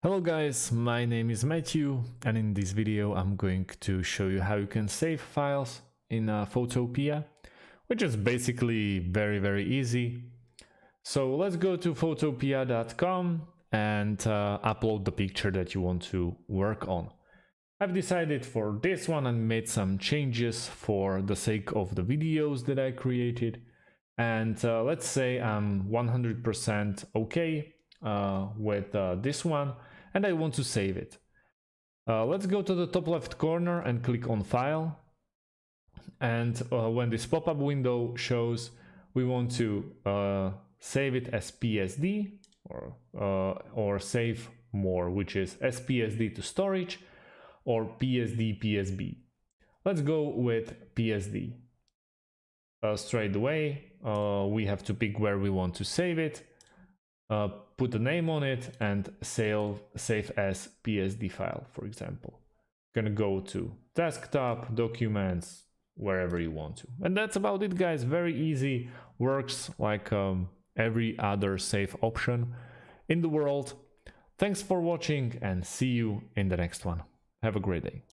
Hello guys, my name is Matthew, and in this video I'm going to show you how you can save files in Photopea, which is basically very easy. So let's go to photopea.com and upload the picture that you want to work on. I've decided for this one and made some changes for the sake of the videos that I created, and let's say I'm 100% okay with this one, and I want to save it. Let's go to the top left corner and click on File, and when this pop-up window shows, we want to save it as PSD or save more, which is SPSD to storage or PSD PSB. Let's go with PSD. Straight away we have to pick where we want to save it, put a name on it, and save as PSD file, for example. Gonna go to desktop, documents, wherever you want to. And that's about it, guys. Very easy, works like every other save option in the world. Thanks for watching and see you in the next one. Have a great day.